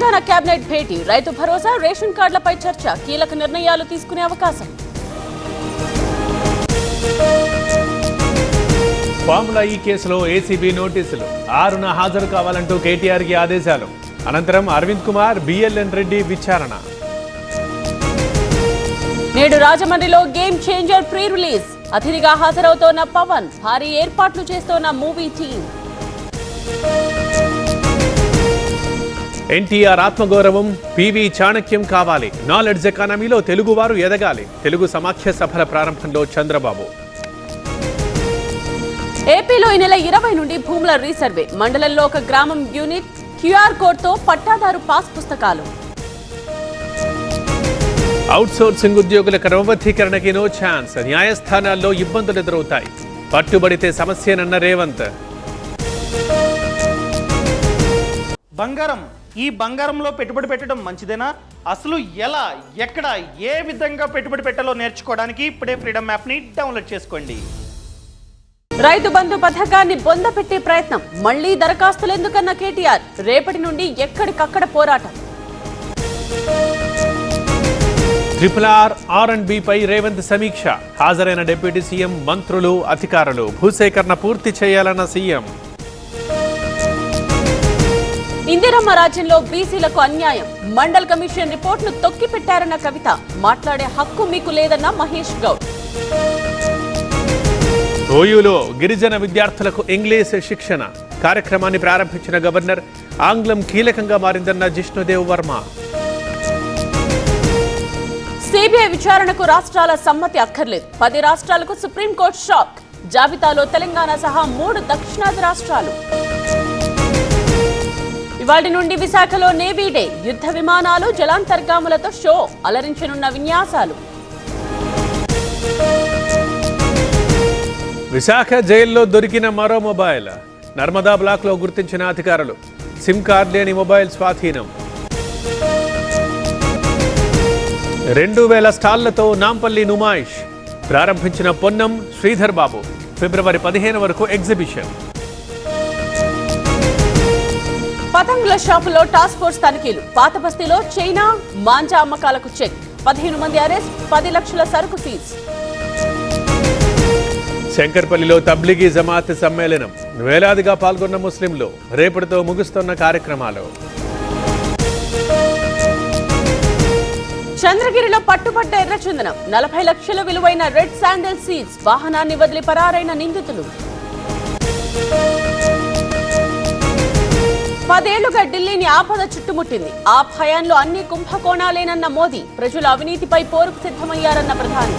Telangana cabinet భేటీ, Rythu Bharosa, ration కార్డులపై చర్చ, కీలక నిర్ణయాలు తీసుకునే అవకాశం. ఫార్ములా ఈ కేసులో ఏసీబీ నోటీసులు, 6న హాజరు కావాలంటూ కేటీఆర్కి ఆదేశాలు. అనంతరం అరవింద్ కుమార్, బిఎల్ఎన్ రెడ్డి విచారణ. నేడు రాజమండ్రిలో గేమ్ చేంజర్ ప్రీ రిలీజ్, అతిథిగా హాజరవుతోన్న పవన్, భారీ ఏర్పాట్లు చేస్తోన్న మూవీ టీం. ఎన్టీఆర్ ఆత్మగౌరవం, పివి చాణక్యం కావాలి, నాలెడ్జ్ ఎకానమీలో తెలుగువారు ఎదగాలి, తెలుగు సమాఖ్య సభల ప్రారంభంలో చంద్రబాబు. ఏపీలో ఈ నెల 20 నుండి భూముల రీసర్వే, మండలంలో ఒక గ్రామం యూనిట్, క్యూఆర్ కోడ్తో పట్టాదారు పాస్ పుస్తకాలు. అవుట్సోర్సింగ్ ఉద్యోగుల క్రమబద్ధీకరణకి నో ఛాన్స్, న్యాయస్థానాల్లో ఇబ్బందులు ఎదురవుతాయి, పట్టుబడితే సమస్యనన్న రేవంత్. బంగారం, ఈ బంగారంలో పెట్టుబడి పెట్టడం మంచిదేనా? అసలు ఎలా, ఎక్కడ, ఏ విధంగా పెట్టుబడి పెట్టాలో నేర్చుకోవడానికి ఇప్పుడే ఫ్రీడమ్ యాప్ని డౌన్లోడ్ చేసుకోండి. రైతు బంధు పథకాన్ని బొందపెట్టే ప్రయత్నం, మళ్లీ దరఖాస్తులు ఎందుకన్న కేటీఆర్, రేపటి నుండి ఎక్కడికక్కడ పోరాటం. RRR&B పై రేవంత్ సమీక్ష, హాజరైన డిప్యూటీ సీఎం, మంత్రులు, అధికారులు. భూసేకరణ పూర్తి చేయాలన్న సీఎం. ఇందిరమ్మ రాజ్యంలో బీసీలకు అన్యాయం, మండల్ కమిషన్ రిపోర్టును తొక్కిపెట్టారన్న కవిత, మాట్లాడే హక్కు మీకు లేదన్న మహేష్ గౌడ్. ఓయూలో గిరిజన విద్యార్థులకు ఇంగ్లీష్ శిక్షణ కార్యక్రమాన్ని ప్రారంభించిన గవర్నర్, ఆంగ్లం కీలకంగా మారిందన్న జిష్ణుదేవ్ వర్మ. సిబిఐ విచారణకు రాష్ట్రాల సమ్మతి అక్కర్లేదు, 10 రాష్ట్రాలకు సుప్రీంకోర్టు షాక్, జాబితాలో తెలంగాణ సహా 3 దక్షిణాది రాష్ట్రాలు. ఇవాళ నుండి విశాఖలో నేవీ డే, యుద్ధ విమానాలు, జలాంతర్గాములతో షో, అలరించనున్న విన్యాసాలు. విశాఖ జైల్లో దొరికిన మరో మొబైల్, నర్మదా బ్లాక్లో గుర్తించిన అధికారులు, సిమ్ కార్డ్ లేని మొబైల్ స్వాధీనం. 2000 స్టాళ్లతో నాంపల్లి నుమాయిష్, ప్రారంభించిన పొన్నం శ్రీధర్ బాబు, ఫిబ్రవరి 15 వరకు ఎగ్జిబిషన్. పతంగుల షాపులో టాస్క్ ఫోర్స్ తనిఖీలు, పాత బస్తీలో చైనా మాంజా అమ్మకాలకు చెక్, 15 మంది అరెస్ట్, 10 లక్షల సరుకు సీజ్. శంకర్పల్లిలో తబ్లిగీ జమాత్ సమ్మేళనం, వేలాదిగా పాల్గొన్న ముస్లింలు, రేపటితో ముగుస్తున్న కార్యక్రమాలు. చంద్రగిరిలో పట్టుబడ్డ ఎర్రచందనం, 40 లక్షల విలువైన రెడ్ శాండల్ సీడ్స్, వాహనాన్ని వదిలి పరారైన నిందితులు. 10 ఏళ్లుగా ఢిల్లీని ఆపద చుట్టుముట్టింది, ఆ భయాంలో అన్ని కుంభకోణాలేనన్న మోదీ, ప్రజలు అవినీతిపై పోరుకు సిద్ధమయ్యారన్న ప్రధాని.